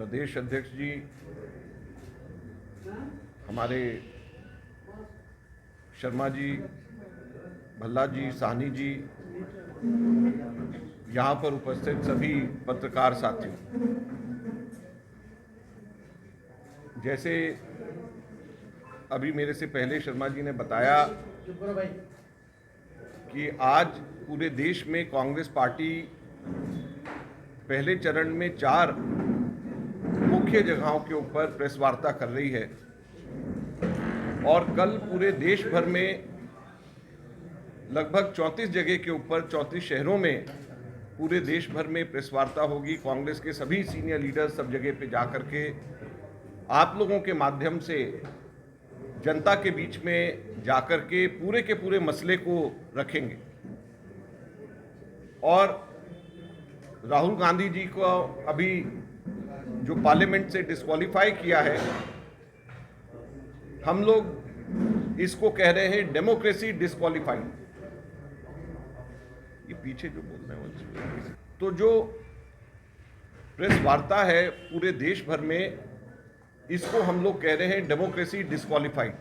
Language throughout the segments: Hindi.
प्रदेश अध्यक्ष जी, हमारे शर्मा जी, भल्ला जी, साहनी जी, यहाँ पर उपस्थित सभी पत्रकार साथियों, जैसे अभी मेरे से पहले शर्मा जी ने बताया कि आज पूरे देश में कांग्रेस पार्टी पहले चरण में 4 मुख्य जगहों के ऊपर प्रेस वार्ता कर रही है और कल पूरे देश भर में लगभग 34 जगह के ऊपर 34 शहरों में पूरे देश भर में प्रेस वार्ता होगी। कांग्रेस के सभी सीनियर लीडर्स सब जगह पे जाकर के आप लोगों के माध्यम से जनता के बीच में जाकर के पूरे मसले को रखेंगे और राहुल गांधी जी को अभी जो पार्लियामेंट से डिस्क्वालीफाई किया है, हम लोग इसको कह रहे हैं डेमोक्रेसी डिस्क्वालीफाइड। ये पीछे जो बोल रहे हैं तो जो प्रेस वार्ता है पूरे देश भर में, इसको हम लोग कह रहे हैं डेमोक्रेसी डिस्क्वालीफाइड।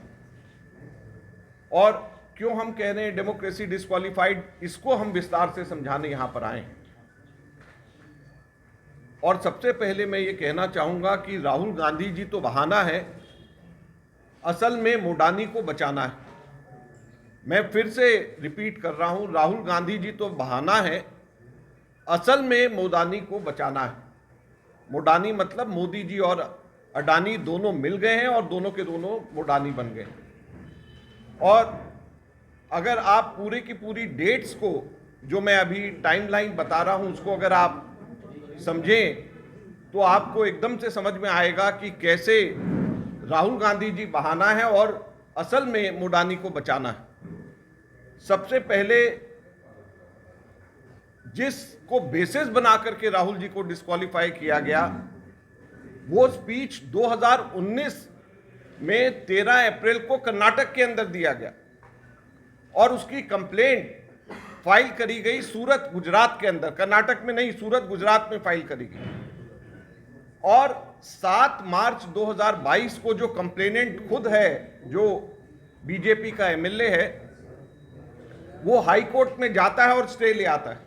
और क्यों हम कह रहे हैं डेमोक्रेसी डिस्क्वालीफाइड, इसको हम विस्तार से समझाने यहां पर आए हैं। और सबसे पहले मैं ये कहना चाहूंगा कि राहुल गांधी जी तो बहाना है, असल में मोडानी को बचाना है। मैं फिर से रिपीट कर रहा हूं, राहुल गांधी जी तो बहाना है, असल में मोडानी को बचाना है। मोडानी मतलब मोदी जी और अडानी दोनों मिल गए हैं और दोनों के दोनों मोडानी बन गए। और अगर आप पूरे की पूरी डेट्स को, जो मैं अभी टाइमलाइन बता रहा हूं, उसको अगर आप समझें तो आपको एकदम से समझ में आएगा कि कैसे राहुल गांधी जी बहाना है और असल में मोडानी को बचाना है। सबसे पहले जिसको बेसिस बना करके राहुल जी को डिस्क्वालीफाई किया गया, वो स्पीच 2019 में 13 अप्रैल को कर्नाटक के अंदर दिया गया और उसकी कंप्लेंट फाइल करी गई सूरत गुजरात के अंदर, कर्नाटक में नहीं, सूरत गुजरात में फाइल करी गई। और 7 मार्च 2022 को जो कंप्लेनेंट खुद है, जो बीजेपी का एमएलए है, वो हाई कोर्ट में जाता है और स्टे ले आता है।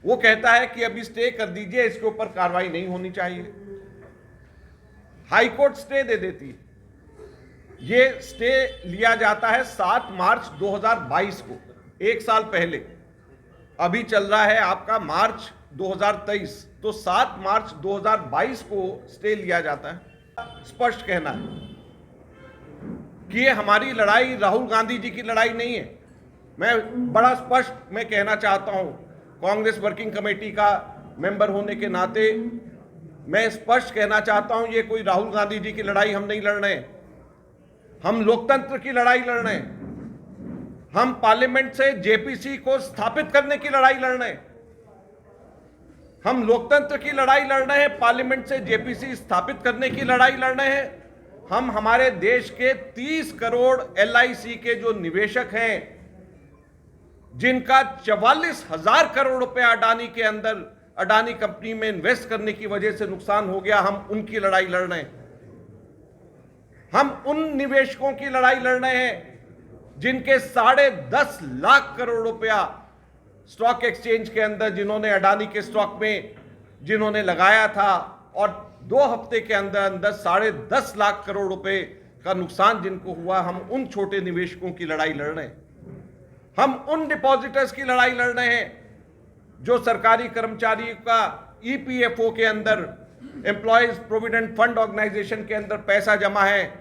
वो कहता है कि अभी स्टे कर दीजिए, इसके ऊपर कार्रवाई नहीं होनी चाहिए। हाई कोर्ट स्टे दे देती है। ये स्टे लिया जाता है 7 मार्च 2022 को, 1 साल पहले। अभी चल रहा है आपका मार्च 2023, तो 7 मार्च 2022 को स्टे लिया जाता है। स्पष्ट कहना है कि ये हमारी लड़ाई राहुल गांधी जी की लड़ाई नहीं है। मैं बड़ा स्पष्ट मैं कहना चाहता हूं, कांग्रेस वर्किंग कमेटी का मेंबर होने के नाते मैं स्पष्ट कहना चाहता हूं, ये कोई राहुल गांधी जी की लड़ाई हम नहीं लड़ रहे हैं। हम लोकतंत्र की लड़ाई लड़ रहे हैं। हम पार्लियामेंट से जेपीसी को स्थापित करने की लड़ाई लड़ रहे हैं। हम लोकतंत्र की लड़ाई लड़ रहे हैं, पार्लियामेंट से जेपीसी स्थापित करने की लड़ाई लड़ रहे हैं। हम हमारे देश के 30 करोड़ एलआईसी के जो निवेशक हैं, जिनका 44,000 करोड़ रुपया अडानी के अंदर, अडानी कंपनी में इन्वेस्ट करने की वजह से नुकसान हो गया, हम उनकी लड़ाई लड़ रहे हैं। हम उन निवेशकों की लड़ाई लड़ रहे हैं जिनके 10.5 लाख करोड़ रुपया स्टॉक एक्सचेंज के अंदर, जिन्होंने अडानी के स्टॉक में जिन्होंने लगाया था, और 2 हफ्ते के अंदर अंदर 10.5 लाख करोड़ रुपए का नुकसान जिनको हुआ। हम उन छोटे निवेशकों की लड़ाई लड़ रहे हैं। हम उन डिपॉजिटर्स की लड़ाई लड़ रहे हैं जो सरकारी कर्मचारियों का ईपीएफओ के अंदर, एम्प्लॉयज प्रोविडेंट फंड ऑर्गेनाइजेशन के अंदर पैसा जमा है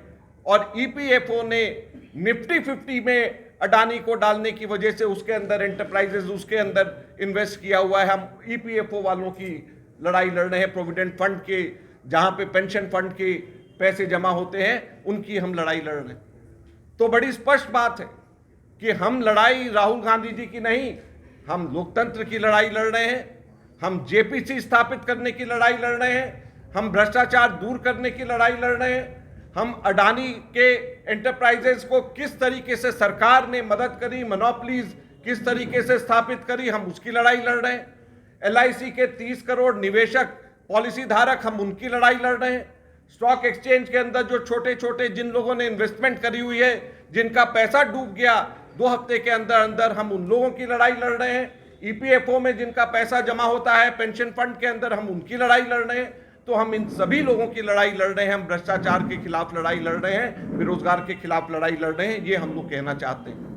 और ईपीएफओ ने निफ्टी 50 में अडानी को डालने की वजह से उसके अंदर एंटरप्राइजेस, उसके अंदर इन्वेस्ट किया हुआ है। हम ईपीएफओ वालों की लड़ाई लड़ रहे हैं, प्रोविडेंट फंड के, जहां पे पेंशन फंड के पैसे जमा होते हैं, उनकी हम लड़ाई लड़ रहे हैं। तो बड़ी स्पष्ट बात है कि हम लड़ाई राहुल गांधी जी की नहीं, हम लोकतंत्र की लड़ाई लड़ रहे हैं। हम जेपीसी स्थापित करने की लड़ाई लड़ रहे हैं। हम भ्रष्टाचार दूर करने की लड़ाई लड़ रहे हैं। हम अडानी के एंटरप्राइजेस को किस तरीके से सरकार ने मदद करी, मोनोपोलीज किस तरीके से स्थापित करी, हम उसकी लड़ाई लड़ रहे हैं। एलआईसी के 30 करोड़ निवेशक पॉलिसी धारक हम उनकी लड़ाई लड़ रहे हैं। स्टॉक एक्सचेंज के अंदर जो छोटे छोटे जिन लोगों ने इन्वेस्टमेंट करी हुई है, जिनका पैसा डूब गया, 2 हफ्ते के अंदर अंदर हम उन लोगों की लड़ाई लड़ रहे हैं। ईपीएफओ में जिनका पैसा जमा होता है पेंशन फंड के अंदर, हम उनकी लड़ाई लड़ रहे हैं। तो हम इन सभी लोगों की लड़ाई लड़ रहे हैं। हम भ्रष्टाचार के खिलाफ लड़ाई लड़ रहे हैं, बेरोजगार के खिलाफ लड़ाई लड़ रहे हैं, ये हम लोग कहना चाहते हैं।